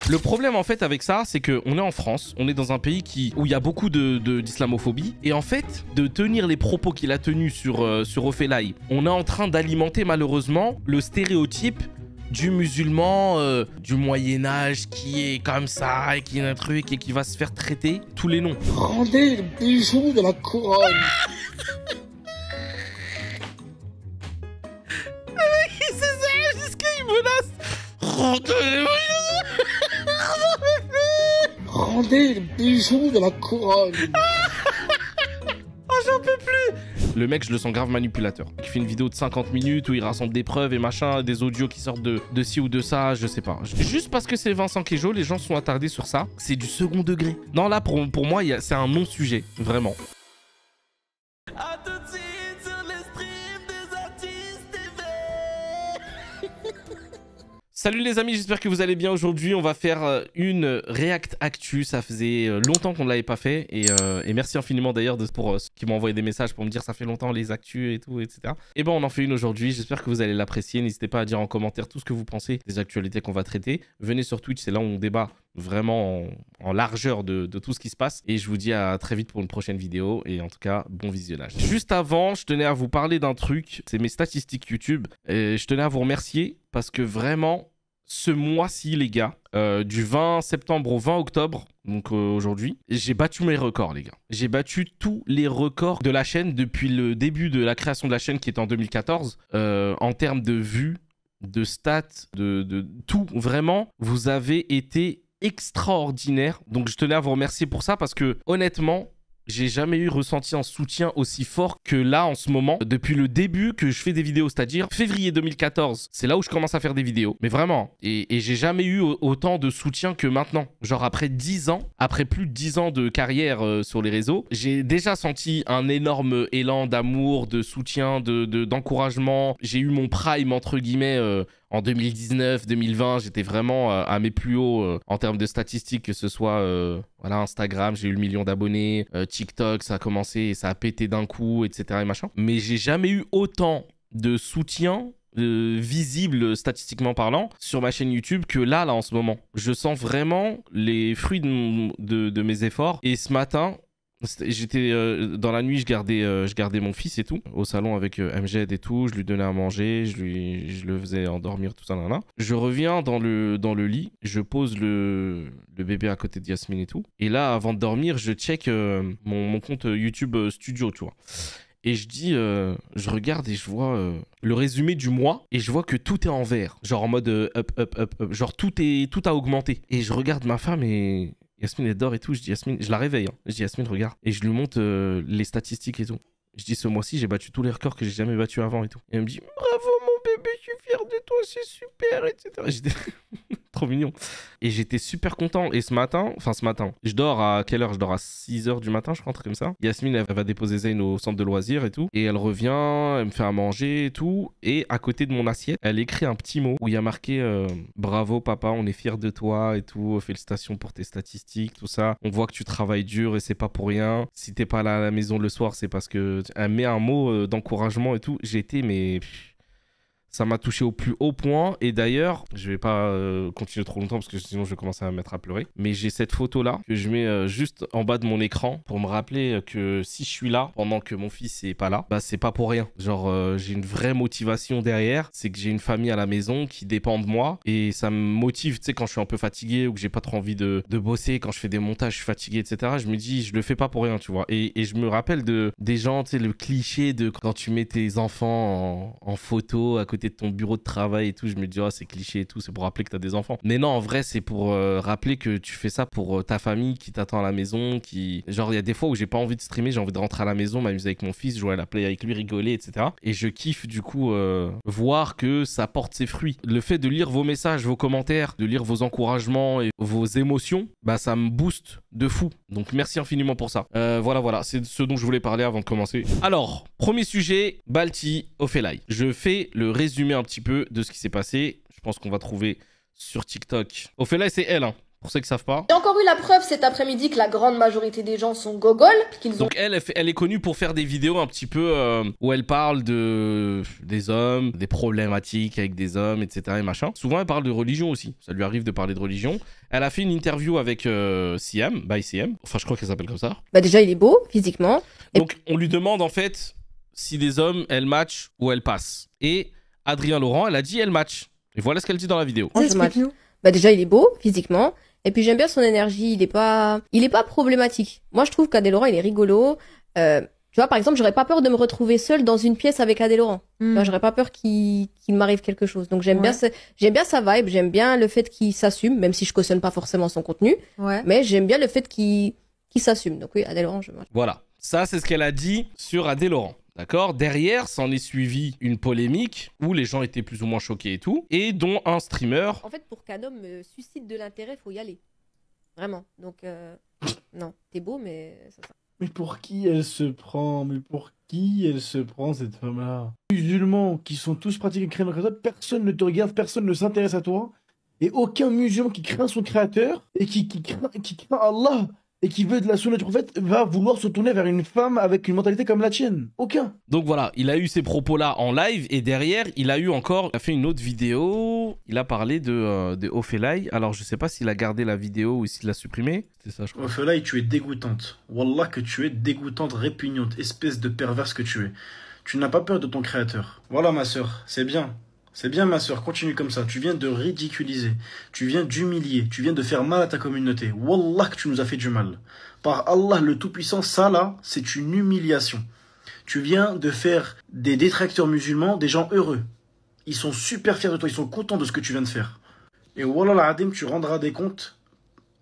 Le problème en fait avec ça, c'est qu'on est en France, on est dans un pays où il y a beaucoup d'islamophobie. Et en fait, de tenir les propos qu'il a tenus sur Ofelai, on est en train d'alimenter malheureusement le stéréotype du musulman du Moyen-Âge qui est comme ça et qui est un truc et qui va se faire traiter tous les noms. Rendez le bijou de la couronne. C'est ça, jusqu'à il menace. Rendez le bijou de la couronne. Oh, j'en peux plus. Le mec, je le sens grave manipulateur. Il fait une vidéo de 50 minutes où il rassemble des preuves et machin, des audios qui sortent de ci ou de ça, je sais pas. Juste parce que c'est Vincent Queijo, les gens sont attardés sur ça. C'est du second degré. Non, là, pour moi, c'est un non-sujet, vraiment. À tout de suite sur les streams des artistes TV. Salut les amis, j'espère que vous allez bien. Aujourd'hui, on va faire une React Actu. Ça faisait longtemps qu'on ne l'avait pas fait. Et merci infiniment d'ailleurs pour ceux qui m'ont envoyé des messages pour me dire ça fait longtemps les actus et tout, etc. Et ben on en fait une aujourd'hui. J'espère que vous allez l'apprécier. N'hésitez pas à dire en commentaire tout ce que vous pensez des actualités qu'on va traiter. Venez sur Twitch, c'est là où on débat vraiment en largeur de tout ce qui se passe. Et je vous dis à très vite pour une prochaine vidéo. Et en tout cas, bon visionnage. Juste avant, je tenais à vous parler d'un truc. C'est mes statistiques YouTube. Et je tenais à vous remercier parce que vraiment, ce mois-ci, les gars, du 20 septembre au 20 octobre, donc aujourd'hui, j'ai battu mes records, les gars. J'ai battu tous les records de la chaîne depuis le début de la création de la chaîne qui était en 2014. En termes de vues, de stats, de tout. Vraiment, vous avez été extraordinaire. Donc, je tenais à vous remercier pour ça parce que, honnêtement, j'ai jamais eu ressenti un soutien aussi fort que là en ce moment, depuis le début que je fais des vidéos, c'est-à-dire février 2014. C'est là où je commence à faire des vidéos. Mais vraiment, et j'ai jamais eu autant de soutien que maintenant. Genre après 10 ans, après plus de 10 ans de carrière sur les réseaux, j'ai déjà senti un énorme élan d'amour, de soutien, d'encouragement. J'ai eu mon prime entre guillemets en 2019, 2020, j'étais vraiment à mes plus hauts en termes de statistiques, que ce soit voilà, Instagram, j'ai eu le 1 million d'abonnés, TikTok, ça a commencé et ça a pété d'un coup, etc. et machin. Mais j'ai jamais eu autant de soutien visible statistiquement parlant sur ma chaîne YouTube que là en ce moment. Je sens vraiment les fruits de mes efforts. Et ce matin, j'étais dans la nuit, je gardais mon fils et tout au salon avec MJ et tout, je lui donnais à manger, je le faisais endormir, tout ça là. Je reviens dans le lit, je pose le bébé à côté de Yasmine et tout, et là avant de dormir je check mon compte YouTube Studio, tu vois. Et je dis, je regarde et je vois le résumé du mois et je vois que tout est en vert, genre en mode up, genre tout a augmenté. Et je regarde ma femme et Yasmine elle dort et tout, je dis Yasmine, je la réveille, hein. Je dis Yasmine regarde, et je lui montre les statistiques et tout. Je dis ce mois-ci j'ai battu tous les records que j'ai jamais battus avant et tout. Et elle me dit bravo mon bébé, je suis fier de toi, c'est super, etc. J'étais trop mignon. Et j'étais super content. Et ce matin, je dors à quelle heure? Je dors à 6 h du matin, je crois, un truc comme ça. Yasmine, elle va déposer Zayn au centre de loisirs et tout. Et elle revient, elle me fait à manger et tout. Et à côté de mon assiette, elle écrit un petit mot où il y a marqué bravo papa, on est fiers de toi et tout. Félicitations pour tes statistiques, tout ça. On voit que tu travailles dur et c'est pas pour rien. Si t'es pas là à la maison le soir, c'est parce que elle met un mot d'encouragement et tout. J'étais, mais ça m'a touché au plus haut point. Et d'ailleurs, je vais pas continuer trop longtemps parce que sinon je vais commencer à me mettre à pleurer. Mais j'ai cette photo-là que je mets juste en bas de mon écran pour me rappeler que si je suis là pendant que mon fils est pas là, bah c'est pas pour rien. Genre j'ai une vraie motivation derrière. C'est que j'ai une famille à la maison qui dépend de moi. Et ça me motive, tu sais, quand je suis un peu fatigué ou que j'ai pas trop envie de bosser, quand je fais des montages, je suis fatigué, etc. Je me dis, je le fais pas pour rien, tu vois. Et je me rappelle des gens, tu sais, le cliché de quand tu mets tes enfants en photo à côté de ton bureau de travail et tout, je me dis, oh, c'est cliché et tout, c'est pour rappeler que t'as des enfants. Mais non, en vrai, c'est pour rappeler que tu fais ça pour ta famille qui t'attend à la maison, qui... Genre, il y a des fois où j'ai pas envie de streamer, j'ai envie de rentrer à la maison, m'amuser avec mon fils, jouer à la play avec lui, rigoler, etc. Et je kiffe, du coup, voir que ça porte ses fruits. Le fait de lire vos messages, vos commentaires, de lire vos encouragements et vos émotions, bah, ça me booste de fou. Donc, merci infiniment pour ça. Voilà, c'est ce dont je voulais parler avant de commencer. Alors, premier sujet, Balti Ofelai. Je fais le résumé un petit peu de ce qui s'est passé. Je pense qu'on va trouver sur TikTok. Ofelai, c'est elle, hein. pour ceux qui savent pas. J'ai encore eu la preuve cet après-midi que la grande majorité des gens sont gogoles, qu'ils ont... Donc elle est connue pour faire des vidéos un petit peu où elle parle des hommes, des problématiques avec des hommes, etc. et machin. Souvent elle parle de religion aussi, ça lui arrive de parler de religion. Elle a fait une interview avec Siam, by Siam, enfin je crois qu'elle s'appelle comme ça. Bah déjà il est beau, physiquement. Donc on lui demande en fait si des hommes, elle match ou elle passe. Et Adrien Laurent, elle a dit elle match. Et voilà ce qu'elle dit dans la vidéo. Explique-nous. Bah déjà il est beau, physiquement. Et puis j'aime bien son énergie, il est pas problématique. Moi je trouve qu'Adé Laurent il est rigolo. Tu vois par exemple j'aurais pas peur de me retrouver seule dans une pièce avec Adé Laurent. Tu vois, j'aurais pas peur qu'il m'arrive quelque chose. Donc j'aime bien sa vibe, j'aime bien le fait qu'il s'assume, même si je cautionne pas forcément son contenu. Ouais. Mais j'aime bien le fait qu'il s'assume. Donc oui Adé Laurent je... Voilà, ça c'est ce qu'elle a dit sur Adé Laurent. D'accord. Derrière, s'en est suivi une polémique où les gens étaient plus ou moins choqués et tout, et dont un streamer... En fait, pour qu'un homme suscite de l'intérêt, faut y aller. Vraiment. Donc, non, t'es beau, mais... Mais pour qui elle se prend? Mais pour qui elle se prend, cette femme-là? Les musulmans qui sont tous pratiqués créés comme ça, personne ne te regarde, personne ne s'intéresse à toi, et aucun musulman qui craint son créateur, et qui craint Allah, et qui veut de la sunna du prophète, va vouloir se tourner vers une femme avec une mentalité comme la tienne. Aucun. Donc voilà, il a eu ces propos-là en live, et derrière, il a fait une autre vidéo, il a parlé de Ofelai. Alors je sais pas s'il a gardé la vidéo ou s'il l'a supprimée. C'est ça, je crois. Ofelai, tu es dégoûtante. Wallah que tu es dégoûtante, répugnante, espèce de perverse que tu es. Tu n'as pas peur de ton créateur. Voilà ma sœur, c'est bien. C'est bien ma sœur, continue comme ça. Tu viens de ridiculiser, tu viens d'humilier, tu viens de faire mal à ta communauté. Wallah que tu nous as fait du mal. Par Allah le Tout-Puissant, ça là, c'est une humiliation. Tu viens de faire des détracteurs musulmans des gens heureux. Ils sont super fiers de toi, ils sont contents de ce que tu viens de faire. Et Wallah l'Adim, tu rendras des comptes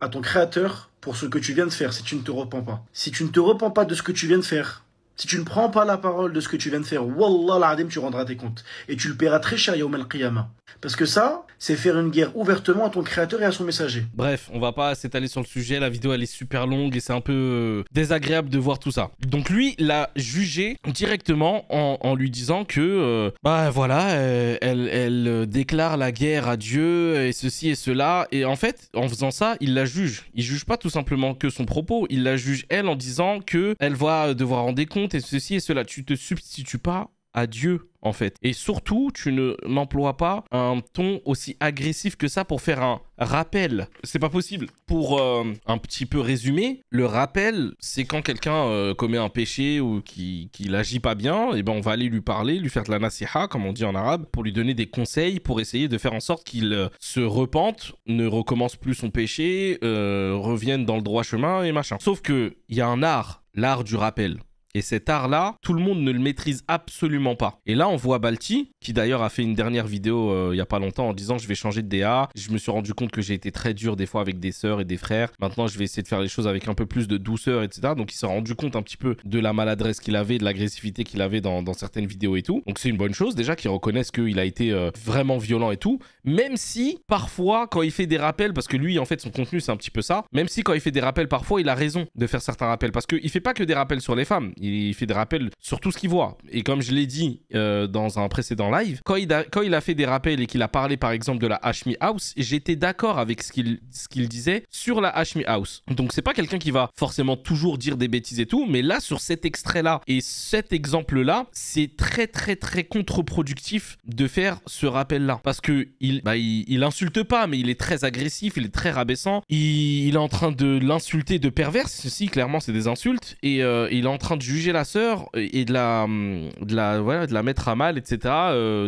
à ton créateur pour ce que tu viens de faire si tu ne te repens pas. Si tu ne te repens pas de ce que tu viens de faire, si tu ne prends pas la parole de ce que tu viens de faire, Wallah l'Adim, tu rendras tes comptes. Et tu le paieras très cher Yawm al-Qiyamah. Parce que ça, c'est faire une guerre ouvertement à ton créateur et à son messager. Bref, on va pas s'étaler sur le sujet, la vidéo elle est super longue et c'est un peu désagréable de voir tout ça. Donc lui l'a jugé directement en lui disant que, bah voilà, elle déclare la guerre à Dieu et ceci et cela. Et en fait, en faisant ça, il la juge. Il juge pas tout simplement que son propos, il la juge elle en disant que elle va devoir rendre des comptes et ceci et cela. Tu te substitues pas à Dieu en fait. Et surtout, tu n'emploies pas un ton aussi agressif que ça pour faire un rappel. C'est pas possible. Pour un petit peu résumer, le rappel, c'est quand quelqu'un commet un péché ou qu'il agit pas bien, et ben on va aller lui parler, lui faire de la nasiha, comme on dit en arabe, pour lui donner des conseils, pour essayer de faire en sorte qu'il se repente, ne recommence plus son péché, revienne dans le droit chemin et machin. Sauf que il y a un art, l'art du rappel. Et cet art-là, tout le monde ne le maîtrise absolument pas. Et là, on voit Balti, qui d'ailleurs a fait une dernière vidéo il y a pas longtemps en disant « Je vais changer de DA. Je me suis rendu compte que j'ai été très dur des fois avec des sœurs et des frères. Maintenant, je vais essayer de faire les choses avec un peu plus de douceur, etc. » Donc, il s'est rendu compte un petit peu de la maladresse qu'il avait, de l'agressivité qu'il avait dans certaines vidéos et tout. Donc, c'est une bonne chose déjà qu'il reconnaisse qu'il a été vraiment violent et tout. Même si, parfois, quand il fait des rappels, parce que lui, en fait, son contenu, c'est un petit peu ça. Même si, quand il fait des rappels, parfois, il a raison de faire certains rappels. Parce qu'il fait pas que des rappels sur les femmes. Il fait des rappels sur tout ce qu'il voit. Et comme je l'ai dit dans un précédent live, quand il a fait des rappels et qu'il a parlé par exemple de la Hashmi House, j'étais d'accord avec ce qu'il disait sur la Hashmi House. Donc c'est pas quelqu'un qui va forcément toujours dire des bêtises et tout, mais là sur cet extrait-là et cet exemple-là, c'est très très très contre-productif de faire ce rappel-là. Parce que il insulte pas, mais il est très agressif, il est très rabaissant. Il est en train de l'insulter de perverse, ceci clairement c'est des insultes, et il est en train de juger la sœur et de la mettre à mal, etc.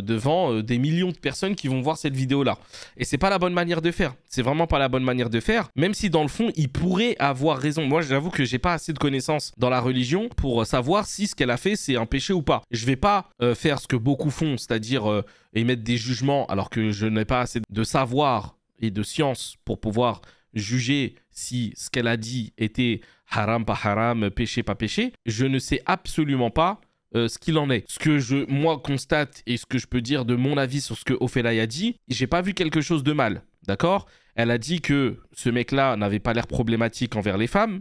Devant des millions de personnes qui vont voir cette vidéo-là. Et c'est pas la bonne manière de faire. C'est vraiment pas la bonne manière de faire, même si dans le fond, il pourrait avoir raison. Moi, j'avoue que j'ai pas assez de connaissances dans la religion pour savoir si ce qu'elle a fait, c'est un péché ou pas. Je vais pas faire ce que beaucoup font, c'est-à-dire émettre des jugements alors que je n'ai pas assez de savoir et de science pour pouvoir juger si ce qu'elle a dit était haram, pas haram, péché, pas péché. Je ne sais absolument pas ce qu'il en est. Ce que moi constate et ce que je peux dire de mon avis sur ce que Ofelai a dit, j'ai pas vu quelque chose de mal, d'accord? Elle a dit que ce mec-là n'avait pas l'air problématique envers les femmes.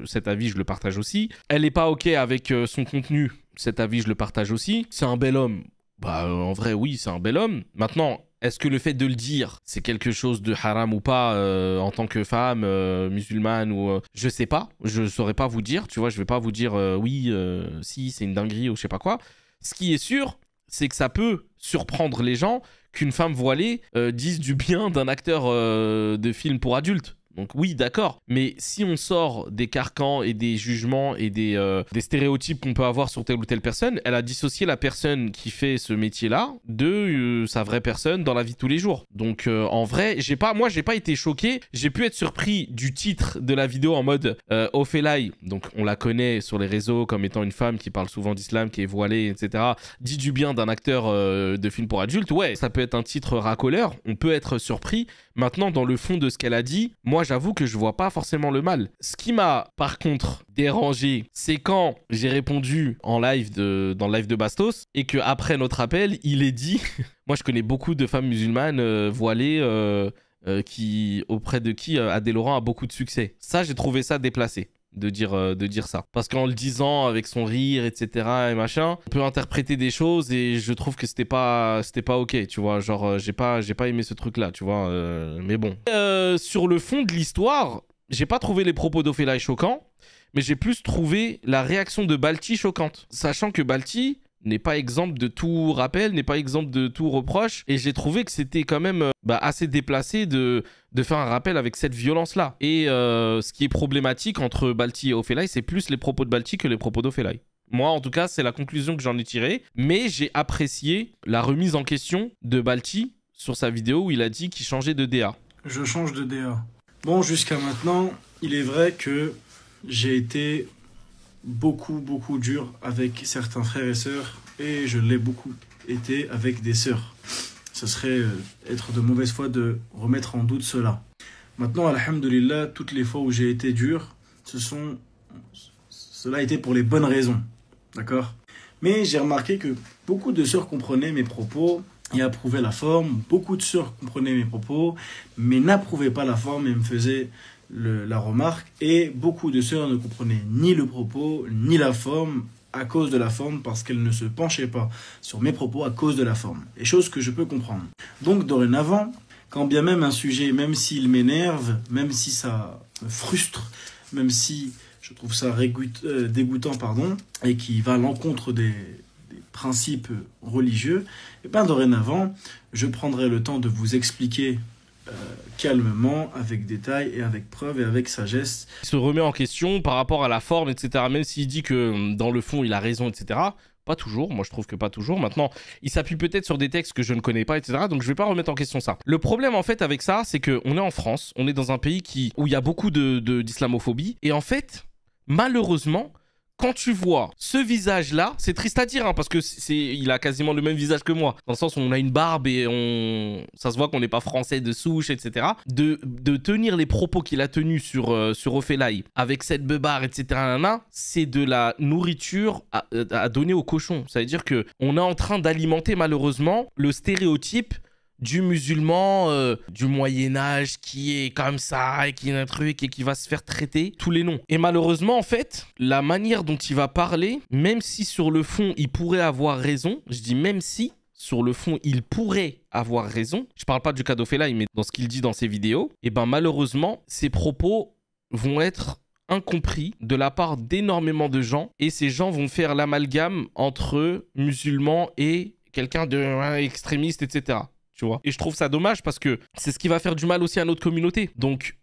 Cet avis, je le partage aussi. Elle n'est pas OK avec son contenu. Cet avis, je le partage aussi. C'est un bel homme. Bah, en vrai, oui, c'est un bel homme. Maintenant, Est-ce que le fait de le dire, c'est quelque chose de haram ou pas en tant que femme musulmane ou je sais pas, je saurais pas vous dire, tu vois, je vais pas vous dire oui, si c'est une dinguerie ou je sais pas quoi. Ce qui est sûr, c'est que ça peut surprendre les gens qu'une femme voilée dise du bien d'un acteur de film pour adultes. Donc oui, d'accord. Mais si on sort des carcans et des jugements et des stéréotypes qu'on peut avoir sur telle ou telle personne, elle a dissocié la personne qui fait ce métier-là de sa vraie personne dans la vie de tous les jours. Donc en vrai, moi, j'ai pas été choqué. J'ai pu être surpris du titre de la vidéo en mode Ophélie. Donc on la connaît sur les réseaux comme étant une femme qui parle souvent d'islam, qui est voilée, etc. Dit du bien d'un acteur de film pour adultes. Ouais, ça peut être un titre racoleur. On peut être surpris. Maintenant, dans le fond de ce qu'elle a dit, moi, j'avoue que je vois pas forcément le mal. Ce qui m'a, par contre, dérangé, c'est quand j'ai répondu en live dans le live de Bastos et que après notre appel, il est dit... Moi, je connais beaucoup de femmes musulmanes voilées auprès de qui Adé Laurent a beaucoup de succès. Ça, j'ai trouvé ça déplacé. De dire ça. Parce qu'en le disant avec son rire, etc. et machin, on peut interpréter des choses et je trouve que c'était pas ok, tu vois. Genre, j'ai pas aimé ce truc-là, tu vois. Mais bon. Sur le fond de l'histoire, j'ai pas trouvé les propos d'Ophélie choquants, mais j'ai plus trouvé la réaction de Balti choquante. Sachant que Balti n'est pas exemple de tout rappel, n'est pas exemple de tout reproche. Et j'ai trouvé que c'était quand même assez déplacé de faire un rappel avec cette violence-là. Et ce qui est problématique entre Balti et Ophélie, c'est plus les propos de Balti que les propos d'Ophélie. Moi, en tout cas, c'est la conclusion que j'en ai tirée. Mais j'ai apprécié la remise en question de Balti sur sa vidéo où il a dit qu'il changeait de DA. Je change de DA. Bon, jusqu'à maintenant, il est vrai que j'ai été beaucoup dur avec certains frères et sœurs et je l'ai beaucoup été avec des sœurs. Ce serait être de mauvaise foi de remettre en doute cela. Maintenant, alhamdoulilah, toutes les fois où j'ai été dur, cela a été pour les bonnes raisons, d'accord? Mais j'ai remarqué que beaucoup de sœurs comprenaient mes propos et approuvaient la forme. Beaucoup de sœurs comprenaient mes propos, mais n'approuvaient pas la forme et me faisaient la remarque, et beaucoup de sœurs ne comprenaient ni le propos ni la forme à cause de la forme, parce qu'elles ne se penchaient pas sur mes propos à cause de la forme, et chose que je peux comprendre. Donc dorénavant, quand bien même un sujet, même s'il m'énerve, même si ça me frustre, même si je trouve ça dégoûtant, et qui va à l'encontre des principes religieux, et bien dorénavant, je prendrai le temps de vous expliquer calmement, avec détail et avec preuve et avec sagesse. Il se remet en question par rapport à la forme, etc. Même s'il dit que dans le fond, il a raison, etc. Pas toujours, moi je trouve que pas toujours. Maintenant, il s'appuie peut-être sur des textes que je ne connais pas, etc. Donc je vais pas remettre en question ça. Le problème en fait avec ça, c'est qu'on est en France, on est dans un pays où il y a beaucoup d'islamophobie. Et en fait, malheureusement, quand tu vois ce visage-là, c'est triste à dire, hein, parce que il a quasiment le même visage que moi, dans le sens où on a une barbe et ça se voit qu'on n'est pas français de souche, etc. De tenir les propos qu'il a tenus sur Ophélie, avec cette beubare, etc., c'est de la nourriture à donner aux cochons. Ça veut dire qu'on est en train d'alimenter malheureusement le stéréotype du musulman du Moyen-Âge qui est comme ça et qui est un truc et qui va se faire traiter tous les noms. Et malheureusement, en fait, la manière dont il va parler, même si sur le fond, il pourrait avoir raison, je dis même si, sur le fond, il pourrait avoir raison, je parle pas du cas d'Ophélie, mais dans ce qu'il dit dans ses vidéos, et ben malheureusement, ses propos vont être incompris de la part d'énormément de gens et ces gens vont faire l'amalgame entre musulmans et quelqu'un de extrémiste, etc. Tu vois. Et je trouve ça dommage parce que c'est ce qui va faire du mal aussi à notre communauté. Donc,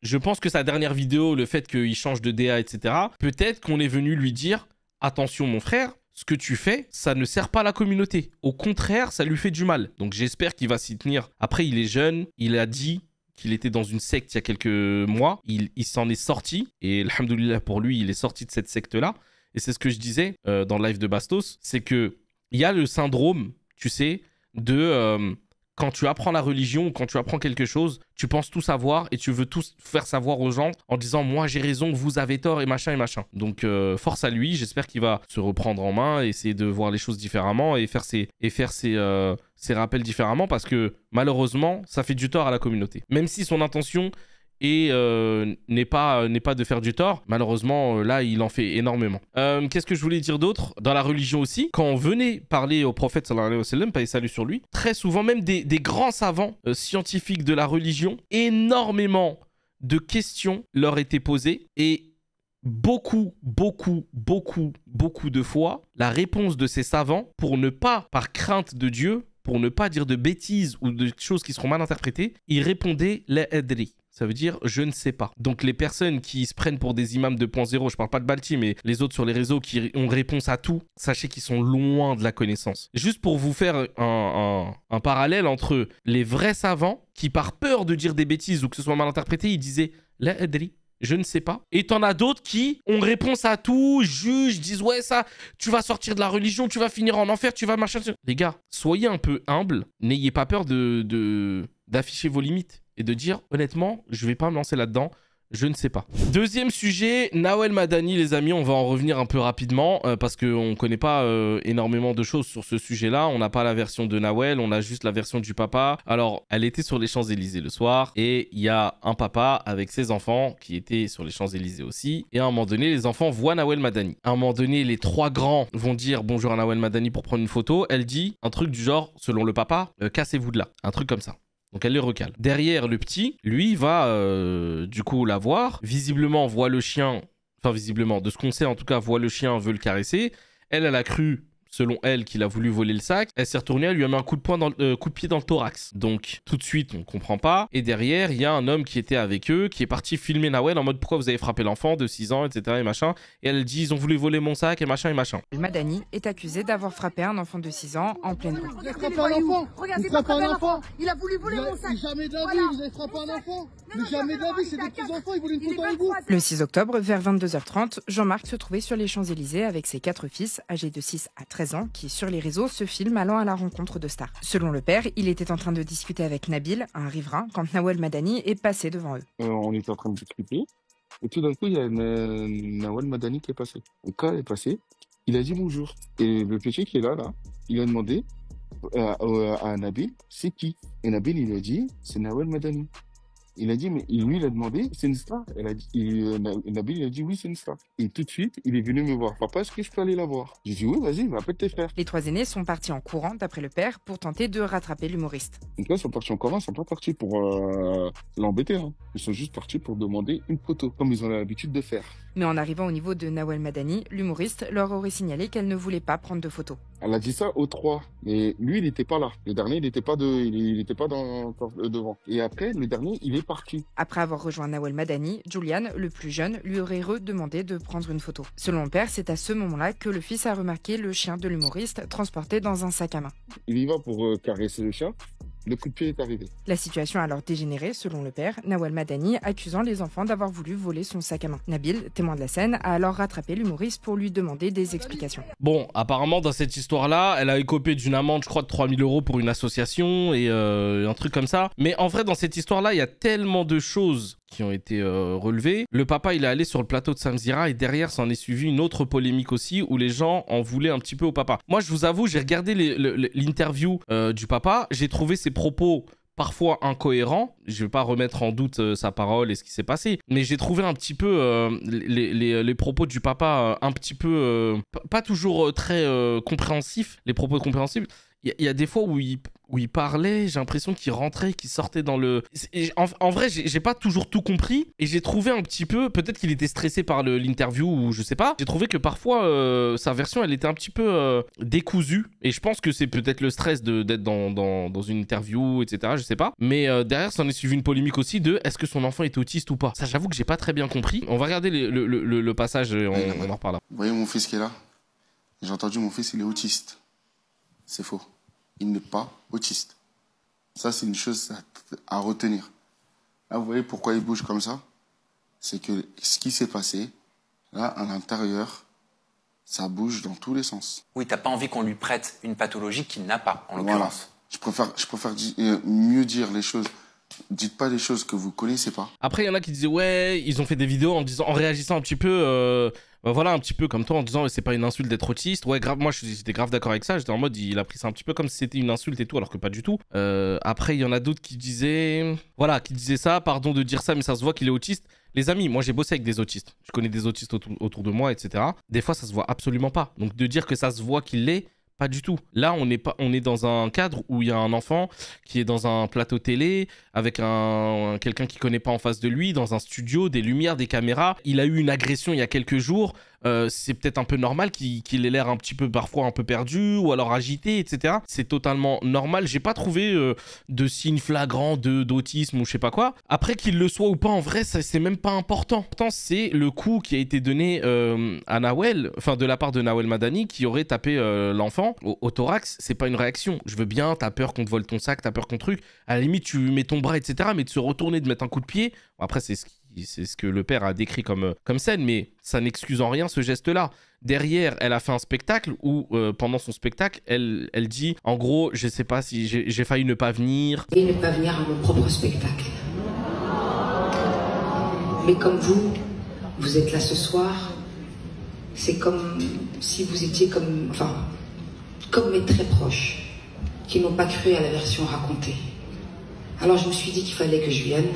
je pense que sa dernière vidéo, le fait qu'il change de DA, etc., peut-être qu'on est venu lui dire « Attention mon frère, ce que tu fais, ça ne sert pas la communauté. Au contraire, ça lui fait du mal. » Donc, j'espère qu'il va s'y tenir. Après, il est jeune, il a dit qu'il était dans une secte il y a quelques mois. Il s'en est sorti. Et alhamdoulilah pour lui, il est sorti de cette secte-là. Et c'est ce que je disais dans le live de Bastos, c'est qu'il y a le syndrome, tu sais, de quand tu apprends la religion ou quand tu apprends quelque chose, tu penses tout savoir et tu veux tout faire savoir aux gens en disant moi j'ai raison, vous avez tort et machin et machin. Donc force à lui, j'espère qu'il va se reprendre en main, essayer de voir les choses différemment et faire ses rappels différemment parce que malheureusement ça fait du tort à la communauté. Même si son intention et n'est pas de faire du tort. Malheureusement, là, il en fait énormément. Qu'est-ce que je voulais dire d'autre? Dans la religion aussi, quand on venait parler au prophète, sallallahu alayhi wa sallam, paix et salut sur lui, très souvent, même des grands savants scientifiques de la religion, énormément de questions leur étaient posées et beaucoup de fois, la réponse de ces savants, pour ne pas, par crainte de Dieu, pour ne pas dire de bêtises ou de choses qui seront mal interprétées, ils répondaient « la adri ». Ça veut dire « je ne sais pas ». Donc les personnes qui se prennent pour des imams 2.0, je parle pas de Balti, mais les autres sur les réseaux qui ont réponse à tout, sachez qu'ils sont loin de la connaissance. Juste pour vous faire un parallèle entre les vrais savants qui, par peur de dire des bêtises ou que ce soit mal interprété, ils disaient « la adri ». Je ne sais pas. Et t'en as d'autres qui ont réponse à tout, jugent, disent ouais ça, tu vas sortir de la religion, tu vas finir en enfer, tu vas machin. Les gars, soyez un peu humbles, n'ayez pas peur d'afficher vos limites et de dire honnêtement, je vais pas me lancer là-dedans. Je ne sais pas. Deuxième sujet, Nawel Madani, les amis, on va en revenir un peu rapidement parce qu'on ne connaît pas énormément de choses sur ce sujet-là. On n'a pas la version de Nawel, on a juste la version du papa. Alors, elle était sur les Champs-Élysées le soir et il y a un papa avec ses enfants qui étaient sur les Champs-Élysées aussi. Et à un moment donné, les enfants voient Nawel Madani. À un moment donné, les trois grands vont dire bonjour à Nawel Madani pour prendre une photo. Elle dit un truc du genre, selon le papa, cassez-vous de là. Un truc comme ça. Donc elle les recale. Derrière, le petit, lui, va du coup la voir. Visiblement, voit le chien... Enfin, visiblement, de ce qu'on sait en tout cas, voit le chien, veut le caresser. Elle a cru, selon elle, qu'il a voulu voler le sac. Elle s'est retournée, elle lui a mis un coup de pied dans le thorax. Donc, tout de suite, on comprend pas. Et derrière, il y a un homme qui était avec eux, qui est parti filmer Nawel en mode pourquoi vous avez frappé l'enfant de 6 ans, etc. et machin. Et elle dit, ils ont voulu voler mon sac et machin et machin. Madani est accusé d'avoir frappé un enfant de 6 ans en pleine rue. Vous avez frappé un enfant. Regardez, vous frappez un enfant. Il a voulu voler mon sac. Jamais de la vie, vous avez frappé un enfant. Mais jamais de la vie, c'est des petits enfants, ils voulaient une photo avec vous. Le 6 octobre, vers 22h30, Jean-Marc se trouvait sur les Champs-Élysées avec ses 4 fils, âgés de 6 à 13 ans, qui sur les réseaux se filment allant à la rencontre de stars. Selon le père, il était en train de discuter avec Nabil, un riverain, quand Nawel Madani est passé devant eux. On était en train de discuter, et tout d'un coup, il y a Nawel Madani qui est passé. Et quand elle est passée, il a dit bonjour. Et le petit qui est là, il a demandé à Nabil, c'est qui? Et Nabil, il a dit, c'est Nawel Madani. Il a dit, mais lui, il a demandé, c'est une star. Nabil, il a dit, oui, c'est une star. Et tout de suite, il est venu me voir. Papa, est-ce que je peux aller la voir? J'ai dit, oui, vas-y, mais appelle tes frères. Les 3 aînés sont partis en courant, d'après le père, pour tenter de rattraper l'humoriste. Donc là, ils sont partis en courant, ils sont pas partis pour l'embêter. Hein. Ils sont juste partis pour demander une photo, comme ils ont l'habitude de faire. Mais en arrivant au niveau de Nawel Madani, l'humoriste leur aurait signalé qu'elle ne voulait pas prendre de photos. Elle a dit ça aux 3, mais lui, il n'était pas là. Le dernier, il n'était pas devant. Et après, le dernier, il est parti. Après avoir rejoint Nawel Madani, Julian, le plus jeune, lui aurait redemandé de prendre une photo. Selon le père, c'est à ce moment-là que le fils a remarqué le chien de l'humoriste transporté dans un sac à main. Il y va pour caresser le chien. Le coup de pied est arrivé. La situation a alors dégénéré, selon le père, Nawel Madani accusant les enfants d'avoir voulu voler son sac à main. Nabil, témoin de la scène, a alors rattrapé l'humoriste pour lui demander des explications. Bon, apparemment, dans cette histoire-là, elle a écopé d'une amende, je crois, de 3000 € pour une association et un truc comme ça. Mais en vrai, dans cette histoire-là, il y a tellement de choses qui ont été relevées. Le papa, il est allé sur le plateau de Samzira et derrière, s'en est suivi une autre polémique aussi où les gens en voulaient un petit peu au papa. Moi, je vous avoue, j'ai regardé l'interview du papa. J'ai trouvé ses propos parfois incohérents. Je ne vais pas remettre en doute sa parole et ce qui s'est passé. Mais j'ai trouvé un petit peu les propos du papa un petit peu... pas toujours très compréhensifs. Les propos compréhensibles. Il y a des fois où il parlait, j'ai l'impression qu'il rentrait, qu'il sortait dans le... En vrai, j'ai pas toujours tout compris et j'ai trouvé un petit peu... Peut-être qu'il était stressé par l'interview ou je sais pas. J'ai trouvé que parfois, sa version, elle était un petit peu décousue et je pense que c'est peut-être le stress d'être dans une interview, etc. Je sais pas. Mais derrière, ça en est suivi une polémique aussi de est-ce que son enfant est autiste ou pas. Ça, j'avoue que j'ai pas très bien compris. On va regarder le passage et on en reparlera. Vous voyez mon fils qui est là? J'ai entendu mon fils, il est autiste. C'est faux. Il n'est pas autiste. Ça, c'est une chose à retenir. Là, vous voyez pourquoi il bouge comme ça? C'est que ce qui s'est passé, là, à l'intérieur, ça bouge dans tous les sens. Oui, t'as pas envie qu'on lui prête une pathologie qu'il n'a pas, en l'occurrence. Voilà. Je préfère mieux dire les choses Dites pas des choses que vous connaissez pas. Après, il y en a qui disaient, ouais, ils ont fait des vidéos en réagissant un petit peu, bah voilà, un petit peu comme toi, en disant, c'est pas une insulte d'être autiste. Ouais, grave, moi, j'étais grave d'accord avec ça. J'étais en mode, il a pris ça un petit peu comme si c'était une insulte et tout, alors que pas du tout. Après, il y en a d'autres qui disaient, voilà, qui disaient ça, pardon de dire ça, mais ça se voit qu'il est autiste. Les amis, moi, j'ai bossé avec des autistes. Je connais des autistes autour de moi, etc. Des fois, ça se voit absolument pas. Donc, de dire que ça se voit qu'il l'est, pas du tout. Là, on est dans un cadre où il y a un enfant qui est dans un plateau télé avec quelqu'un qui connaît pas en face de lui, dans un studio, des lumières, des caméras. Il a eu une agression il y a quelques jours. C'est peut-être un peu normal qu'il ait l'air un petit peu parfois un peu perdu ou alors agité, etc. C'est totalement normal. J'ai pas trouvé de signe flagrant d'autisme ou je sais pas quoi. Après qu'il le soit ou pas, en vrai, c'est même pas important. L'important, c'est le coup qui a été donné à Nawel, enfin de la part de Nawel Madani, qui aurait tapé l'enfant au thorax. C'est pas une réaction. Je veux bien, t'as peur qu'on te vole ton sac, t'as peur qu'on truc. À la limite, tu mets ton bras, etc. Mais de se retourner, de mettre un coup de pied. Bon, après, c'est ce que le père a décrit comme scène, mais ça n'excuse en rien ce geste-là. Derrière, elle a fait un spectacle où, pendant son spectacle, elle dit, en gros, je sais pas si j'ai failli ne pas venir. Et ne pas venir à mon propre spectacle. Mais comme vous êtes là ce soir, c'est comme si vous étiez comme mes très proches, qui n'ont pas cru à la version racontée. Alors je me suis dit qu'il fallait que je vienne.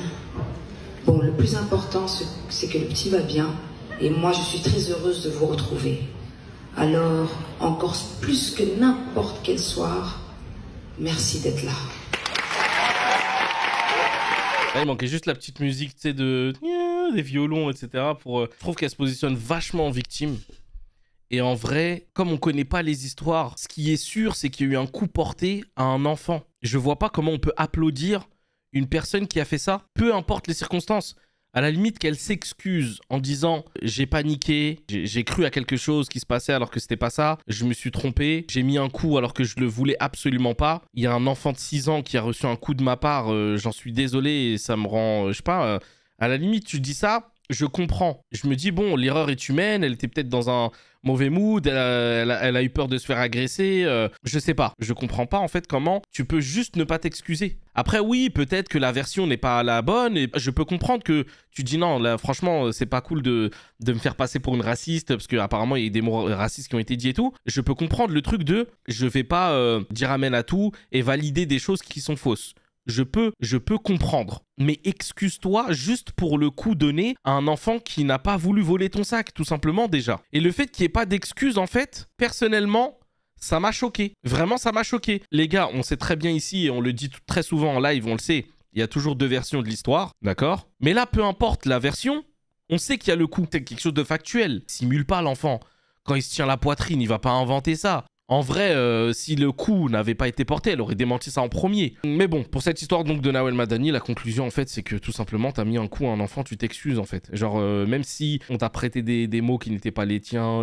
Bon, le plus important, c'est que le petit va bien, et moi, je suis très heureuse de vous retrouver. Alors, encore plus que n'importe quel soir, merci d'être là. Là, il manquait juste la petite musique, tu sais, des violons, etc. Je trouve qu'elle se positionne vachement en victime. Et en vrai, comme on connaît pas les histoires, ce qui est sûr, c'est qu'il y a eu un coup porté à un enfant. Je vois pas comment on peut applaudir une personne qui a fait ça, peu importe les circonstances. À la limite qu'elle s'excuse en disant « j'ai paniqué, j'ai cru à quelque chose qui se passait alors que c'était pas ça, je me suis trompé, j'ai mis un coup alors que je le voulais absolument pas. Il y a un enfant de 6 ans qui a reçu un coup de ma part, j'en suis désolé et ça me rend... je sais pas, à la limite tu dis ça, je comprends. Je me dis bon, l'erreur est humaine, elle était peut-être dans un mauvais mood, elle a eu peur de se faire agresser, je sais pas. Je comprends pas en fait comment tu peux juste ne pas t'excuser. Après oui, peut-être que la version n'est pas la bonne et je peux comprendre que tu dis non, là franchement c'est pas cool de me faire passer pour une raciste parce qu'apparemment il y a des mots racistes qui ont été dits et tout. Je peux comprendre le truc de je vais pas dire amen à tout et valider des choses qui sont fausses. Je peux comprendre. Mais excuse-toi juste pour le coup donné à un enfant qui n'a pas voulu voler ton sac, tout simplement déjà. Et le fait qu'il n'y ait pas d'excuse, en fait, personnellement, ça m'a choqué. Vraiment, ça m'a choqué. Les gars, on sait très bien ici, et on le dit très souvent en live, on le sait, il y a toujours 2 versions de l'histoire, d'accord? Mais là, peu importe la version, on sait qu'il y a le coup. C'est quelque chose de factuel. Simule pas l'enfant. Quand il se tient la poitrine, il va pas inventer ça. En vrai, si le coup n'avait pas été porté, elle aurait démenti ça en premier. Mais bon, pour cette histoire donc de Nawel Madani, la conclusion en fait, c'est que tout simplement, t'as mis un coup à un enfant, tu t'excuses en fait. Genre, même si on t'a prêté des mots qui n'étaient pas les tiens,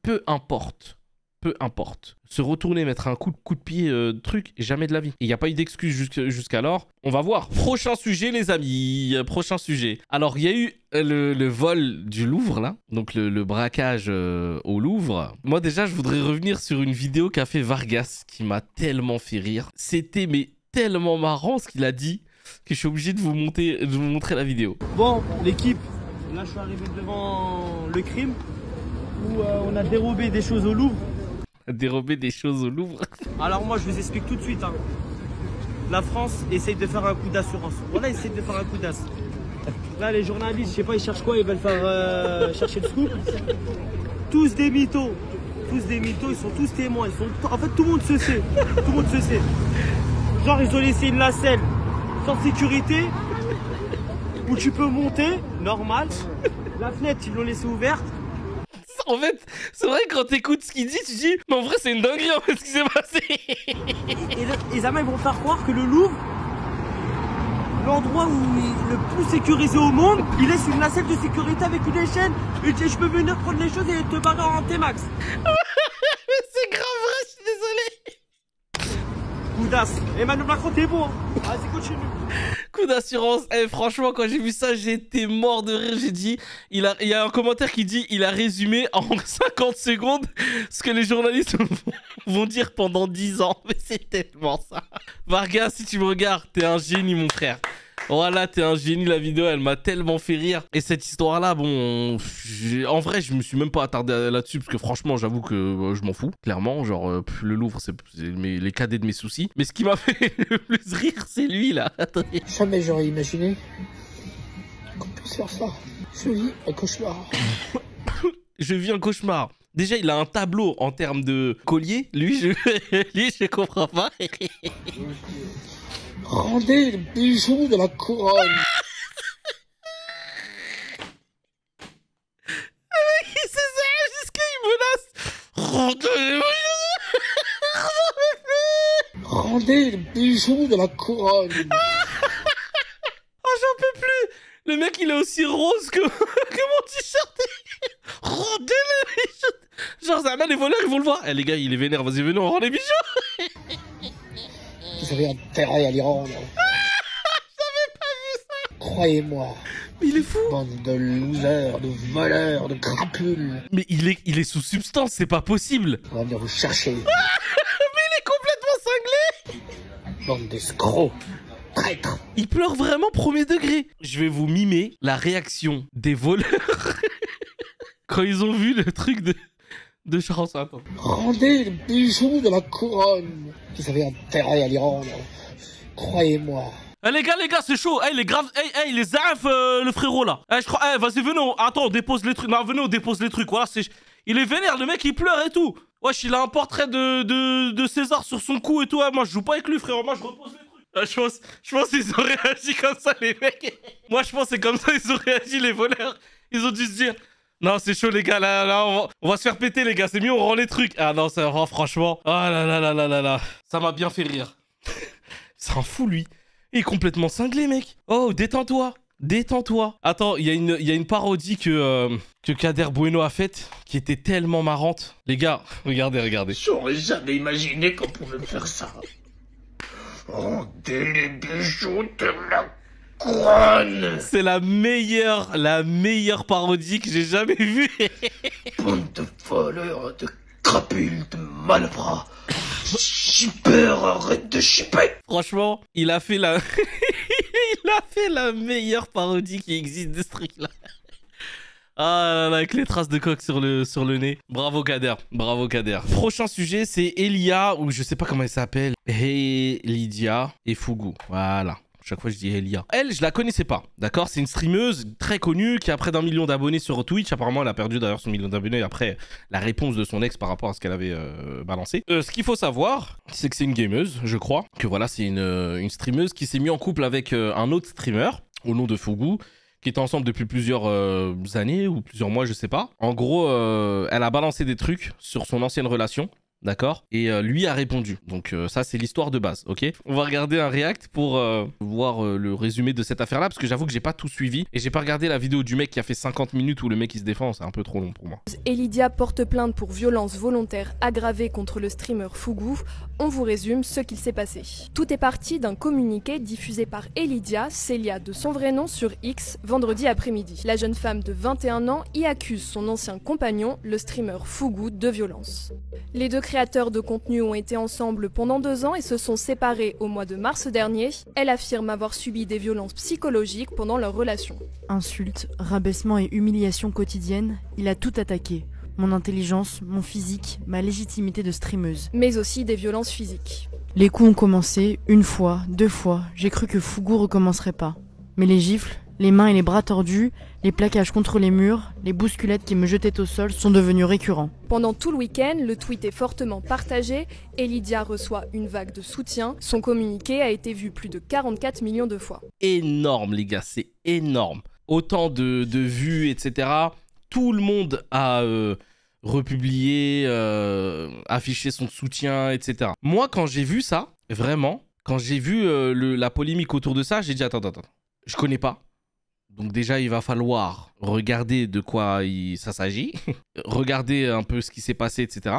peu importe. Peu importe. Se retourner, mettre un coup de pied, truc, jamais de la vie. Et il n'y a pas eu d'excuse jusqu'alors. On va voir. Prochain sujet, les amis. Prochain sujet. Alors, il y a eu le vol du Louvre, là. Donc, le braquage au Louvre. Moi, déjà, je voudrais revenir sur une vidéo qu'a fait Vargas, qui m'a tellement fait rire. C'était, mais tellement marrant ce qu'il a dit, que je suis obligé de vous montrer la vidéo. Bon, l'équipe, là, je suis arrivé devant le crime, où on a dérobé des choses au Louvre. Dérober des choses au Louvre. Alors moi je vous explique tout de suite. La France essaye de faire un coup d'assurance. Voilà, essaye de faire un coup d'as. Là les journalistes, je sais pas, ils cherchent quoi, ils veulent faire chercher le scoop. Tous des mythos. Tous des mythos, ils sont tous témoins. En fait tout le monde se sait. Tout le monde se sait. Genre ils ont laissé une nacelle sans sécurité où tu peux monter, normal. La fenêtre ils l'ont laissée ouverte. En fait, c'est vrai que quand t'écoutes ce qu'il dit, tu dis mais en vrai c'est une dinguerie en fait ce qui s'est passé. Et jamais ils vont faire croire que le Louvre, l'endroit où le plus sécurisé au monde, il laisse une nacelle de sécurité avec une échelle. Et dit je peux venir prendre les choses et te barrer en T-Max. Mais c'est grave vrai, je suis désolé. Goudas, Emmanuel Macron t'es bon. Vas-y continue. Coup d'assurance. Franchement, quand j'ai vu ça, j'étais mort de rire. J'ai dit, il y a un commentaire qui dit, il a résumé en 50 secondes ce que les journalistes font. vont dire pendant 10 ans. Mais c'est tellement ça. Vargas, si tu me regardes, t'es un génie, mon frère. Voilà, t'es un génie, la vidéo, elle m'a tellement fait rire. Et cette histoire-là, bon, en vrai, je me suis même pas attardé là-dessus, parce que franchement, j'avoue que je m'en fous, clairement. Genre, le Louvre, c'est les cadets de mes soucis. Mais ce qui m'a fait le plus rire, c'est lui, là. Attendez. Jamais j'aurais imaginé qu'on puisse faire ça. Je vis un cauchemar. Je vis un cauchemar. Déjà, il a un tableau en termes de collier. Lui, je comprends pas. Rendez le bijou de la couronne. C'est ça, jusqu'à il menace. Rendez le bijou de la couronne. Oh, j'en peux plus. Le mec, il est aussi rose que mon t-shirt. Rendez les bijoux. Genre, ça, les voleurs, ils vont le voir. Eh, les gars, il est vénère. Vas-y, venez, on rend les bijoux. Vous avez intérêt à l'y rendre. J'avais pas vu ça. Croyez-moi. Mais il est fou. Bande de losers, de voleurs, de crapules. Mais il est sous substance, c'est pas possible. On va venir vous chercher. Mais il est complètement cinglé. Bande d'escrocs. Traître. Il pleure vraiment premier degré. Je vais vous mimer la réaction des voleurs quand ils ont vu le truc de Charles. Attends. Rendez le bijou de la couronne. Vous avez intérêt à l'y rendre. Croyez-moi. Eh les gars, c'est chaud. Eh les graves, il les zaf le frérot là. Eh je crois, vas-y venez, attends, on dépose les trucs. Non venez, on dépose les trucs. Voilà, il est vénère, le mec il pleure et tout. Wesh, il a un portrait de César sur son cou et tout. Ouais, moi je joue pas avec lui frérot, moi je repose les trucs. Je pense qu'ils ont réagi comme ça les mecs. Moi je pense c'est comme ça ils ont réagi les voleurs. Ils ont dû se dire non c'est chaud les gars là on va se faire péter les gars, c'est mieux on rend les trucs. Ah non ça rend franchement. Oh là. Ça m'a bien fait rire. C'est un fou lui. Il est complètement cinglé mec. Oh détends-toi. Attends, il y a une parodie que Kader Bueno a faite qui était tellement marrante. Les gars, regardez. J'aurais jamais imaginé qu'on pouvait faire ça. Rendez les bijoux de la couronne. C'est la meilleure parodie que j'ai jamais vue. Bande de voleurs, de crapules, de malbras. Shipper, arrête de shipper. Franchement, il a fait la meilleure parodie qui existe de ce truc-là. Ah là là, avec les traces de coque sur le nez. Bravo Kader. Prochain sujet, c'est Elia, ou je sais pas comment elle s'appelle. Hey Lydia et Fugu. Voilà. Chaque fois je dis Elia. Elle, je la connaissais pas, d'accord? C'est une streameuse très connue qui a près d'1 million d'abonnés sur Twitch. Apparemment, elle a perdu d'ailleurs son 1 million d'abonnés après la réponse de son ex par rapport à ce qu'elle avait balancé. Ce qu'il faut savoir, c'est que c'est une gameuse, je crois. Que voilà, c'est une streameuse qui s'est mise en couple avec un autre streamer au nom de Fugu, qui étaient ensemble depuis plusieurs années ou plusieurs mois, je sais pas. En gros, elle a balancé des trucs sur son ancienne relation. D'accord? Et lui a répondu. Donc ça, c'est l'histoire de base, ok? On va regarder un react pour voir le résumé de cette affaire-là, parce que j'avoue que j'ai pas tout suivi. Et j'ai pas regardé la vidéo du mec qui a fait 50 minutes où le mec il se défend, c'est un peu trop long pour moi. Lydia porte plainte pour violence volontaire aggravée contre le streamer Fugu. On vous résume ce qu'il s'est passé. Tout est parti d'un communiqué diffusé par Lydia, Célia de son vrai nom, sur X, vendredi après-midi. La jeune femme de 21 ans y accuse son ancien compagnon, le streamer Fugu, de violence. Les deux créateurs de contenu ont été ensemble pendant 2 ans et se sont séparés au mois de mars dernier. Elle affirme avoir subi des violences psychologiques pendant leur relation. Insultes, rabaissements et humiliations quotidiennes, il a tout attaqué. Mon intelligence, mon physique, ma légitimité de streameuse. Mais aussi des violences physiques. Les coups ont commencé, 1 fois, 2 fois, j'ai cru que Fugu recommencerait pas. Mais les gifles, les mains et les bras tordus, les plaquages contre les murs, les bousculades qui me jetaient au sol sont devenus récurrents. Pendant tout le week-end, le tweet est fortement partagé et Lydia reçoit une vague de soutien. Son communiqué a été vu plus de 44 millions de fois. Énorme les gars, c'est énorme. Autant de vues, etc. Tout le monde a republié, affiché son soutien, etc. Moi, quand j'ai vu ça, vraiment, quand j'ai vu la polémique autour de ça, j'ai dit attends, je connais pas. Donc déjà, il va falloir regarder de quoi ça s'agit, regarder un peu ce qui s'est passé, etc.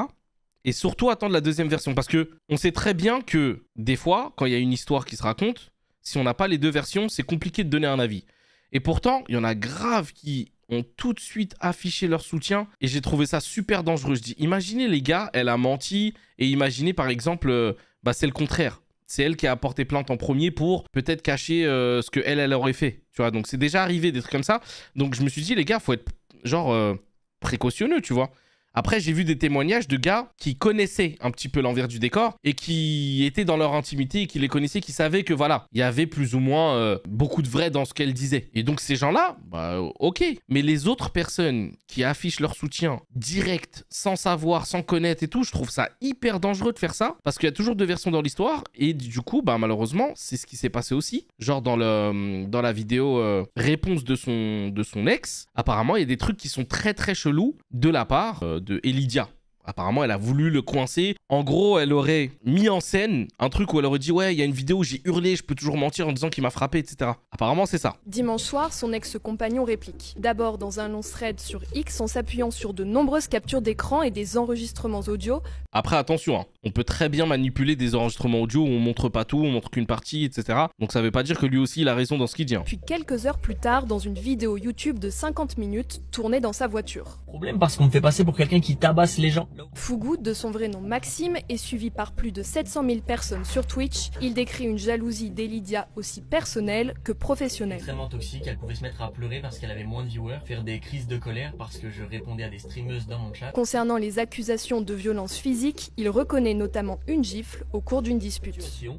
Et surtout attendre la deuxième version. Parce que on sait très bien que des fois, quand il y a une histoire qui se raconte, si on n'a pas les deux versions, c'est compliqué de donner un avis. Et pourtant, il y en a grave qui ont tout de suite affiché leur soutien et j'ai trouvé ça super dangereux. Je dis, imaginez les gars, elle a menti et imaginez par exemple, c'est le contraire. C'est elle qui a porté plainte en premier pour peut-être cacher ce que elle aurait fait. Tu vois, donc c'est déjà arrivé des trucs comme ça. Donc je me suis dit, les gars, faut être genre précautionneux, tu vois. Après, j'ai vu des témoignages de gars qui connaissaient un petit peu l'envers du décor et qui étaient dans leur intimité et qui les connaissaient, qui savaient que voilà, il y avait plus ou moins beaucoup de vrai dans ce qu'elle disait. Et donc ces gens-là, bah ok. Mais les autres personnes qui affichent leur soutien direct, sans savoir, sans connaître et tout, je trouve ça hyper dangereux de faire ça parce qu'il y a toujours deux versions dans l'histoire et du coup, bah malheureusement, c'est ce qui s'est passé aussi. Genre dans la vidéo réponse de son ex, apparemment, il y a des trucs qui sont très très chelous de la part de Elidia. Apparemment, elle a voulu le coincer. En gros, elle aurait mis en scène un truc où elle aurait dit « Ouais, il y a une vidéo où j'ai hurlé, je peux toujours mentir en disant qu'il m'a frappé, etc. » Apparemment, c'est ça. Dimanche soir, son ex-compagnon réplique. D'abord dans un long thread sur X en s'appuyant sur de nombreuses captures d'écran et des enregistrements audio. Après, attention, hein, on peut très bien manipuler des enregistrements audio où on montre pas tout, on montre qu'une partie, etc. Donc ça veut pas dire que lui aussi, il a raison dans ce qu'il dit. Hein. Puis quelques heures plus tard, dans une vidéo YouTube de 50 minutes, tournée dans sa voiture. Problème parce qu'on me fait passer pour quelqu'un qui tabasse les gens. Fugu, de son vrai nom Maxime, est suivi par plus de 700 000 personnes sur Twitch. Il décrit une jalousie d'Elidia aussi personnelle que professionnelle. Extrêmement toxique, elle pouvait se mettre à pleurer parce qu'elle avait moins de viewers, faire des crises de colère parce que je répondais à des streameuses dans mon chat. Concernant les accusations de violence physique, il reconnaît notamment une gifle au cours d'une dispute.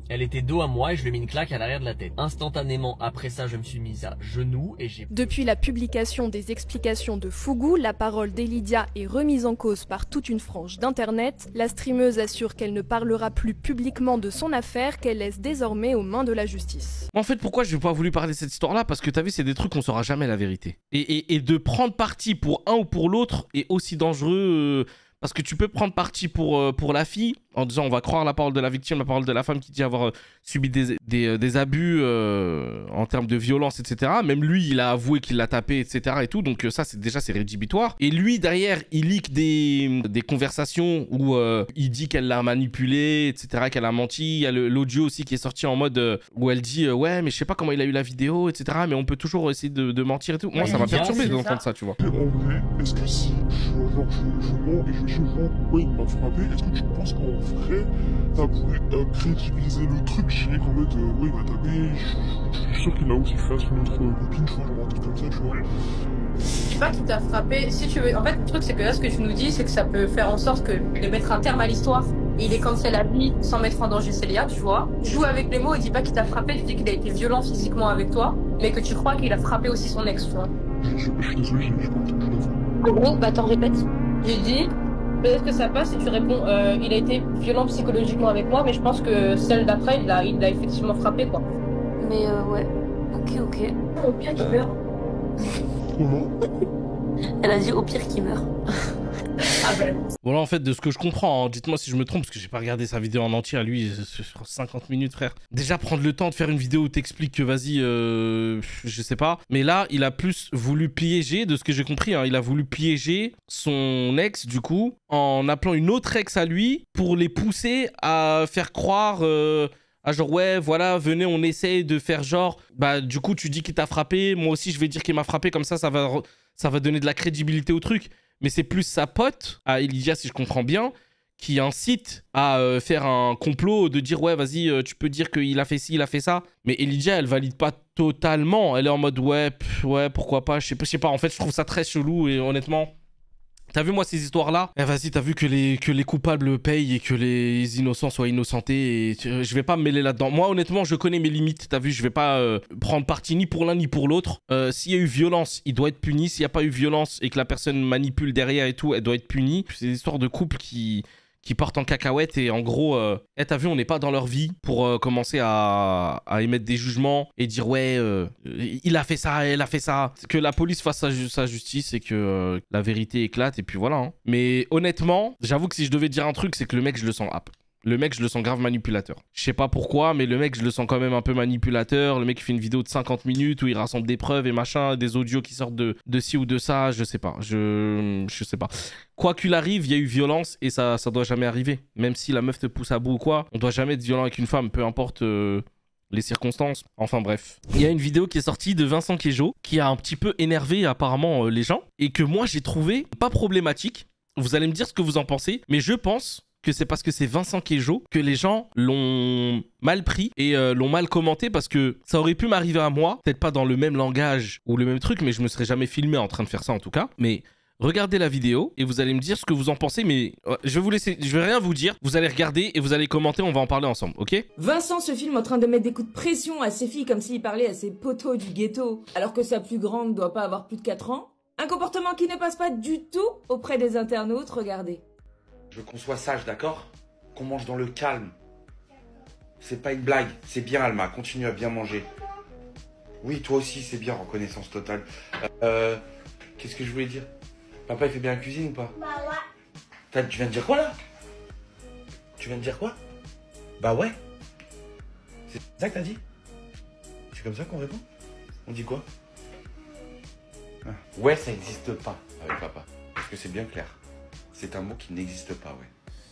Elle était dos à moi et je lui ai mis une claque à l'arrière de la tête. Instantanément après ça, je me suis mise à genoux et j'ai... Depuis la publication des explications de Fugu, la parole d'Elidia est remise en cause par toute une frange d'internet. La streameuse assure qu'elle ne parlera plus publiquement de son affaire, qu'elle laisse désormais aux mains de la justice. En fait, pourquoi je n'ai pas voulu parler de cette histoire-là? Parce que t'as vu, c'est des trucs qu'on saura jamais la vérité. Et de prendre parti pour un ou pour l'autre est aussi dangereux... Parce que tu peux prendre parti pour la fille en disant on va croire la parole de la victime, la parole de la femme qui dit avoir subi des abus en termes de violence, etc. Même lui, il a avoué qu'il l'a tapé, etc. et tout. Donc ça, c'est rédhibitoire. Et lui, derrière, il leak des conversations où il dit qu'elle l'a manipulé, etc., qu'elle a menti. Il y a l'audio aussi qui est sorti en mode où elle dit ouais, mais je sais pas comment il a eu la vidéo, etc. Mais on peut toujours essayer de mentir et tout. Moi, ça m'a perturbé d'entendre ça, tu vois. En vrai, est-ce que si je mens et je vois pourquoi il m'a frappé, est-ce que tu penses qu'en vrai, ça pourrait crédibiliser le truc? J'ai en mode, ouais, il m'a tapé, je suis sûr qu'il a aussi fait à son autre copine, tu vois, genre un truc comme ça, tu vois. Je sais pas qui t'a frappé, si tu veux. En fait, le truc, c'est que là, ce que tu nous dis, c'est que ça peut faire en sorte de mettre un terme à l'histoire. Il est cancel à vie sans mettre en danger Célia, tu vois. Joue avec les mots et dis pas qu'il t'a frappé, tu dis qu'il a été violent physiquement avec toi, mais que tu crois qu'il a frappé aussi son ex, tu vois. Je suis désolé, j'ai pas entendu la fin. En gros, bah t'en répètes. J'ai dit, peut-être que ça passe et tu réponds, il a été violent psychologiquement avec moi, mais je pense que celle d'après, il l'a effectivement frappé, quoi. Mais ouais, ok. Au pire qu'il meurt. Comment? Elle a dit au pire qu'il meurt. Ah ben. Voilà, en fait, de ce que je comprends, hein, dites-moi si je me trompe, parce que j'ai pas regardé sa vidéo en entier, lui, sur 50 minutes, frère. Déjà, prendre le temps de faire une vidéo où t'expliques que, vas-y, je sais pas. Mais là, il a plus voulu piéger, de ce que j'ai compris, hein, il a voulu piéger son ex, du coup, en appelant une autre ex à lui, pour les pousser à faire croire... Ah genre ouais voilà venez on essaye de faire genre bah du coup tu dis qu'il t'a frappé, moi aussi je vais dire qu'il m'a frappé, comme ça va donner de la crédibilité au truc. Mais c'est plus sa pote à Elidia, si je comprends bien, qui incite à faire un complot de dire ouais vas-y tu peux dire qu'il a fait ci, il a fait ça. Mais Elidia elle valide pas totalement, elle est en mode ouais pourquoi pas, je sais pas en fait je trouve ça très chelou et honnêtement... T'as vu moi ces histoires-là? Eh vas-y, t'as vu que les coupables payent et que les innocents soient innocentés et je vais pas me mêler là-dedans. Moi honnêtement je connais mes limites, t'as vu, je vais pas prendre parti ni pour l'un ni pour l'autre. S'il y a eu violence, il doit être puni. S'il y a pas eu violence et que la personne manipule derrière et tout, elle doit être punie. C'est des histoires de couples qui partent en cacahuète et en gros, t'as vu, on n'est pas dans leur vie pour commencer à émettre des jugements et dire ouais, il a fait ça, elle a fait ça. Que la police fasse sa justice et que la vérité éclate et puis voilà. Hein. Mais honnêtement, j'avoue que si je devais dire un truc, c'est que le mec, je le sens ap. Le mec, je le sens grave manipulateur. Je sais pas pourquoi, mais le mec, je le sens quand même un peu manipulateur. Le mec, il fait une vidéo de 50 minutes où il rassemble des preuves et machin, des audios qui sortent de ci ou de ça. Je sais pas. Je sais pas. Quoi qu'il arrive, il y a eu violence et ça doit jamais arriver. Même si la meuf te pousse à bout ou quoi, on doit jamais être violent avec une femme, peu importe les circonstances. Enfin bref. Il y a une vidéo qui est sortie de Vincent Queijo qui a un petit peu énervé apparemment les gens et que moi j'ai trouvé pas problématique. Vous allez me dire ce que vous en pensez, mais je pense que c'est parce que c'est Vincent Queijo que les gens l'ont mal pris et l'ont mal commenté parce que ça aurait pu m'arriver à moi, peut-être pas dans le même langage ou le même truc, mais je me serais jamais filmé en train de faire ça en tout cas. Mais regardez la vidéo et vous allez me dire ce que vous en pensez, mais je vais vous laisser, je vais rien vous dire, vous allez regarder et vous allez commenter, on va en parler ensemble, ok? Vincent se filme en train de mettre des coups de pression à ses filles comme s'il parlait à ses potos du ghetto, alors que sa plus grande doit pas avoir plus de 4 ans. Un comportement qui ne passe pas du tout auprès des internautes, regardez. Je veux qu'on soit sage, d'accord? Qu'on mange dans le calme. C'est pas une blague, c'est bien Alma, continue à bien manger. Oui, toi aussi, c'est bien, reconnaissance totale. Qu'est-ce que je voulais dire? Papa, il fait bien la cuisine ou pas? Bah ouais. Tu viens de dire quoi là? Tu viens de dire quoi? Bah ouais. C'est ça que t'as dit? C'est comme ça qu'on répond? On dit quoi? Ah. Ouais, ça n'existe pas avec papa. Parce que c'est bien clair. C'est un mot qui n'existe pas, ouais.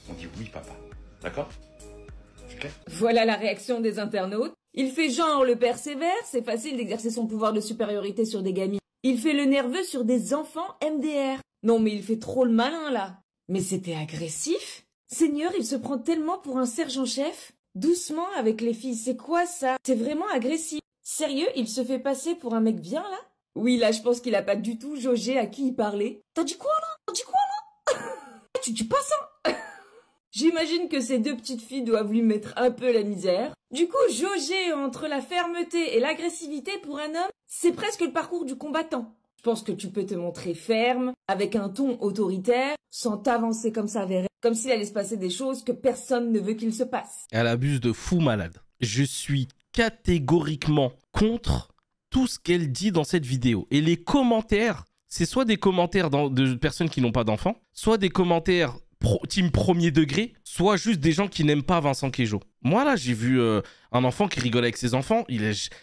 On dit oui, papa. D'accord? C'est clair? Voilà la réaction des internautes. Il fait genre le père sévère, c'est facile d'exercer son pouvoir de supériorité sur des gamins. Il fait le nerveux sur des enfants MDR. Non mais il fait trop le malin là. Mais c'était agressif. Seigneur, il se prend tellement pour un sergent-chef. Doucement avec les filles, c'est quoi ça? C'est vraiment agressif. Sérieux, il se fait passer pour un mec bien là? Oui, là je pense qu'il a pas du tout jaugé à qui il parlait. T'as dit quoi là? T'as dit quoi là? Tu dis pas ça? J'imagine que ces deux petites filles doivent lui mettre un peu la misère. Du coup, jauger entre la fermeté et l'agressivité pour un homme, c'est presque le parcours du combattant. Je pense que tu peux te montrer ferme, avec un ton autoritaire, sans t'avancer comme ça vers elle, comme s'il allait se passer des choses que personne ne veut qu'il se passe. Elle abuse de fou malade. Je suis catégoriquement contre tout ce qu'elle dit dans cette vidéo. Et les commentaires, c'est soit des commentaires de personnes qui n'ont pas d'enfants, soit des commentaires team premier degré, soit juste des gens qui n'aiment pas Vincent Queijo. Moi là, j'ai vu un enfant qui rigole avec ses enfants.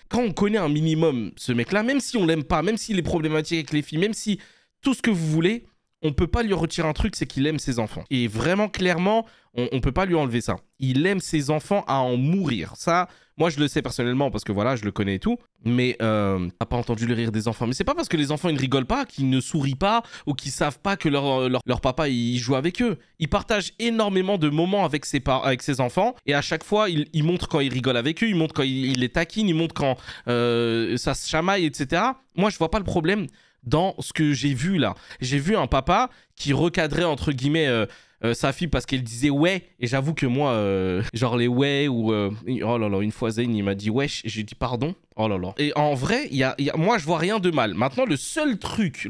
Quand on connaît un minimum ce mec-là, même si on l'aime pas, même s'il est problématique avec les filles, même si tout ce que vous voulez, on peut pas lui retirer un truc, c'est qu'il aime ses enfants. Et vraiment, clairement, on peut pas lui enlever ça. Il aime ses enfants à en mourir. Ça, moi, je le sais personnellement parce que voilà, je le connais et tout. Mais t'as pas entendu le rire des enfants. Mais c'est pas parce que les enfants, ils ne rigolent pas, qu'ils ne sourient pas ou qu'ils savent pas que leur papa, il joue avec eux. Il partage énormément de moments avec ses enfants. Et à chaque fois, il montre quand il rigole avec eux, il montre quand il les taquine, il montre quand ça se chamaille, etc. Moi, je vois pas le problème dans ce que j'ai vu là. J'ai vu un papa qui recadrait entre guillemets sa fille parce qu'elle disait ouais, et j'avoue que moi genre les ouais ou oh là là, une fois Zayn il m'a dit wesh et j'ai dit pardon, oh là là. Et en vrai moi je vois rien de mal. Maintenant le seul truc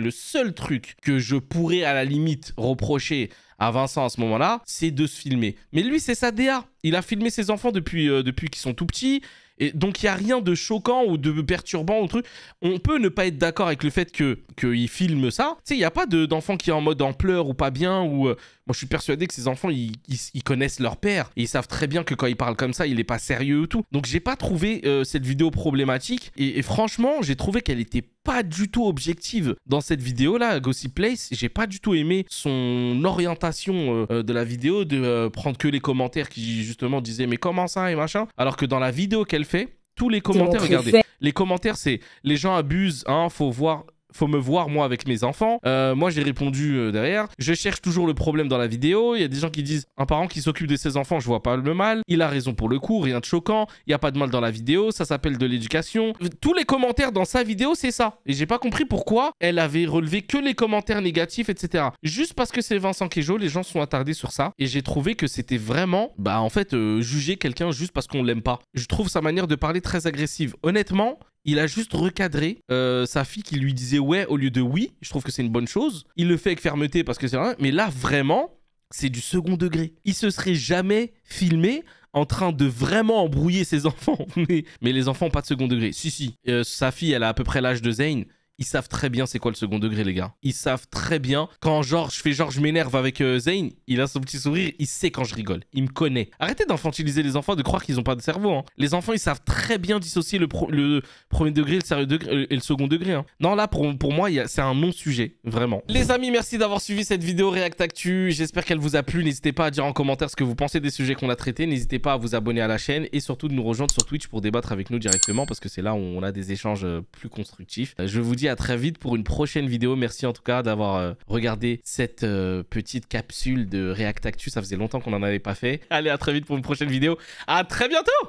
que je pourrais à la limite reprocher à Vincent à ce moment-là, c'est de se filmer. Mais lui c'est sa DA, il a filmé ses enfants depuis qu'ils sont tout petits. Et donc, il n'y a rien de choquant ou de perturbant ou truc. On peut ne pas être d'accord avec le fait qu'il filme ça. Tu sais, il n'y a pas d'enfant qui est en mode en pleurs ou pas bien. Ou moi, je suis persuadé que ces enfants, ils connaissent leur père. Et ils savent très bien que quand il parle comme ça, il n'est pas sérieux ou tout. Donc, j'ai pas trouvé cette vidéo problématique. Et franchement, j'ai trouvé qu'elle était pas du tout objective dans cette vidéo-là, Gossip Place. J'ai pas du tout aimé son orientation de la vidéo, de prendre que les commentaires qui, justement, disaient « Mais comment ça ?» et machin. Alors que dans la vidéo qu'elle fait, tous les commentaires, regardez, les commentaires, c'est « Les gens abusent, hein, faut me voir moi avec mes enfants. » Moi j'ai répondu derrière. Je cherche toujours le problème dans la vidéo. Il y a des gens qui disent un parent qui s'occupe de ses enfants, je vois pas le mal. Il a raison pour le coup, rien de choquant. Il n'y a pas de mal dans la vidéo, ça s'appelle de l'éducation. Tous les commentaires dans sa vidéo c'est ça. Et j'ai pas compris pourquoi elle avait relevé que les commentaires négatifs, etc. Juste parce que c'est Vincent Queijo, les gens sont attardés sur ça. Et j'ai trouvé que c'était vraiment, en fait, juger quelqu'un juste parce qu'on l'aime pas. Je trouve sa manière de parler très agressive. Honnêtement, il a juste recadré sa fille qui lui disait ouais au lieu de oui. Je trouve que c'est une bonne chose. Il le fait avec fermeté parce que c'est vrai. Mais là, vraiment, c'est du second degré. Il se serait jamais filmé en train de vraiment embrouiller ses enfants. Mais les enfants n'ont pas de second degré. Si. Sa fille, elle a à peu près l'âge de Zayn. ils savent très bien c'est quoi le second degré, les gars. Ils savent très bien quand genre je m'énerve avec Zayn, il a son petit sourire, il sait quand je rigole, il me connaît. Arrêtez d'enfantiliser les enfants, de croire qu'ils ont pas de cerveau, hein. Les enfants, ils savent très bien dissocier le premier degré, le sérieux degré et le second degré, hein. Non, là pour moi c'est un non-sujet, vraiment. Les amis, merci d'avoir suivi cette vidéo React Actu, j'espère qu'elle vous a plu. N'hésitez pas à dire en commentaire ce que vous pensez des sujets qu'on a traités, n'hésitez pas à vous abonner à la chaîne et surtout de nous rejoindre sur Twitch pour débattre avec nous directement, parce que c'est là où on a des échanges plus constructifs. Je vous dis à très vite pour une prochaine vidéo. Merci en tout cas d'avoir regardé cette petite capsule de React Actu, ça faisait longtemps qu'on n'en avait pas fait. Allez, à très vite pour une prochaine vidéo, à très bientôt.